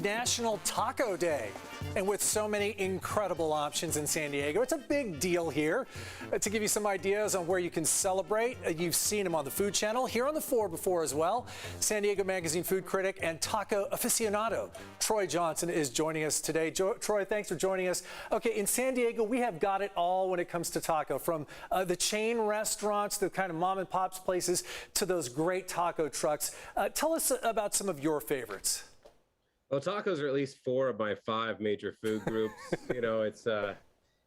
National Taco Day. And with so many incredible options in San Diego, it's a big deal here. To give you some ideas on where you can celebrate, you've seen him on the Food Channel, here on the 4 before as well. San Diego Magazine food critic and taco aficionado, Troy Johnson, is joining us today. Troy, thanks for joining us. Okay, in San Diego, we have got it all when it comes to taco, from the chain restaurants, the kind of mom and pops places, to those great taco trucks. Tell us about some of your favorites. Well, tacos are at least 4 of my 5 major food groups. You know, it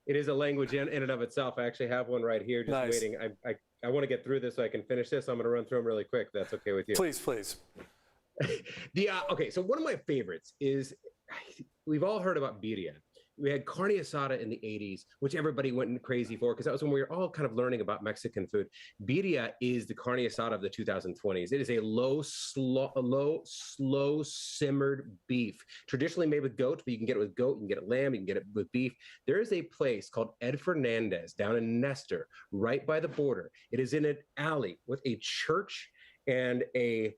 is a language in and of itself. I actually have one right here, just waiting. I want to get through this so I can finish this. I'm going to run through them really quick. If that's okay with you. Please, please. Okay, so one of my favorites is, we've all heard about birria. We had carne asada in the 80s, which everybody went crazy for because that was when we were all kind of learning about Mexican food. Birria is the carne asada of the 2020s. It is a slow simmered beef, traditionally made with goat, but you can get it with goat, you can get it lamb, you can get it with beef. There is a place called Ed Fernandez down in Nestor, right by the border. It is in an alley with a church and a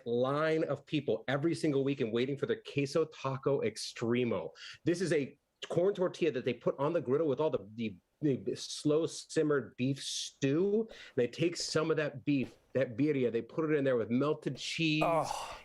line of people every single weekend waiting for their queso taco extremo. This is a corn tortilla that they put on the griddle with all the slow simmered beef stew. They take some of that beef, that birria, they put it in there with melted cheese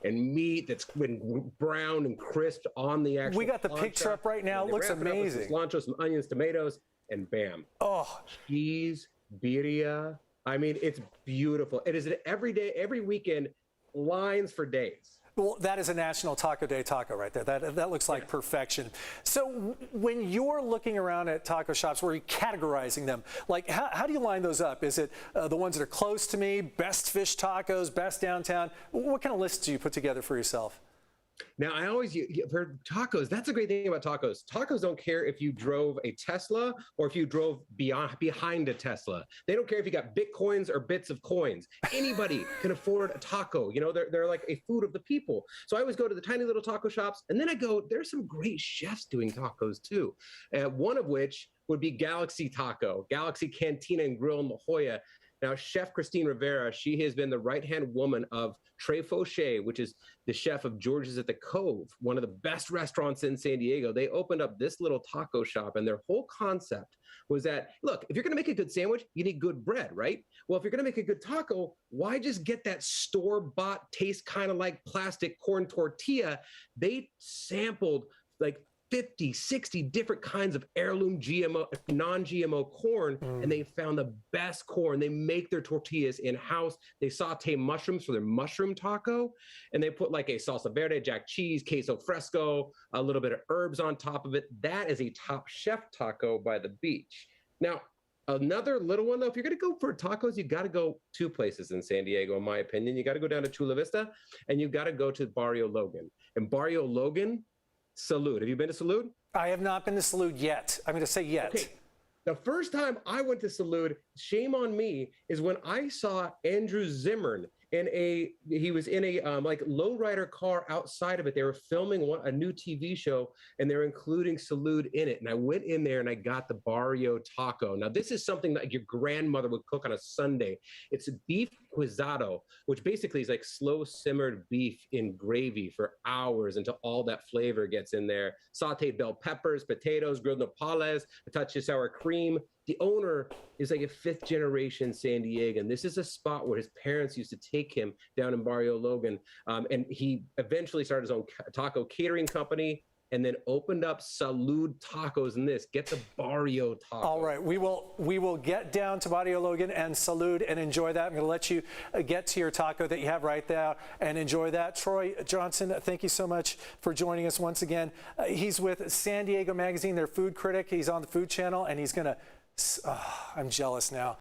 and meat that's been browned and crisped on the actual. We got the picture up right now. It looks amazing. Some cilantro, some onions, tomatoes, and bam. Oh, cheese, birria. I mean, it's beautiful. It is an every day, every weekend, lines for days. Well, that is a National Taco Day taco right there. That looks like perfection. So when you're looking around at taco shops, where are you categorizing them? Like, how do you line those up? Is it the ones that are close to me, best fish tacos, best downtown? What kind of lists do you put together for yourself? Now, I always heard tacos. That's a great thing about tacos. Tacos don't care if you drove a Tesla or if you drove behind a Tesla. They don't care if you got Bitcoins or bits of coins. Anybody can afford a taco. You know, they're like a food of the people. So I always go to the tiny little taco shops, and then I go, there's some great chefs doing tacos too. One of which would be Galaxy Taco, Galaxy Cantina and Grill in La Jolla. Now, Chef Christine Rivera, she has been the right-hand woman of Trey Fauché, which is the chef of George's at the Cove, one of the best restaurants in San Diego. They opened up this little taco shop, and their whole concept was that, look, if you're going to make a good sandwich, you need good bread, right? Well, if you're going to make a good taco, why just get that store-bought, taste kind of like plastic corn tortilla? They sampled like 50, 60 different kinds of heirloom GMO, non-GMO corn, and they found the best corn. They make their tortillas in-house. They saute mushrooms for their mushroom taco, and they put like a salsa verde, jack cheese, queso fresco, a little bit of herbs on top of it. That is a Top Chef taco by the beach. Now, another little one, though, if you're going to go for tacos, you got to go 2 places in San Diego, in my opinion. You got to go down to Chula Vista, and you got to go to Barrio Logan. And Barrio Logan, Salud. Have you been to Salud? I have not been to Salud yet. I'm going to say yet. Okay. The first time I went to Salud, shame on me, is when I saw Andrew Zimmern he was in a like lowrider car outside of it. They were filming a new TV show, and they're including Salud in it. And I went in there and I got the Barrio Taco. Now, this is something that your grandmother would cook on a Sunday. It's a beef guisado, which basically is like slow simmered beef in gravy for hours until all that flavor gets in there. Sauteed bell peppers, potatoes, grilled nopales, a touch of sour cream. The owner is like a 5th generation San Diegan. This is a spot where his parents used to take him down in Barrio Logan. And he eventually started his own taco catering company and then opened up Salud Tacos and get the Barrio Taco. All right, we will get down to Barrio Logan and Salud and enjoy that. I'm going to let you get to your taco that you have right there and enjoy that. Troy Johnson, thank you so much for joining us once again. He's with San Diego Magazine, their food critic. He's on the Food Channel, and he's going to I'm jealous now.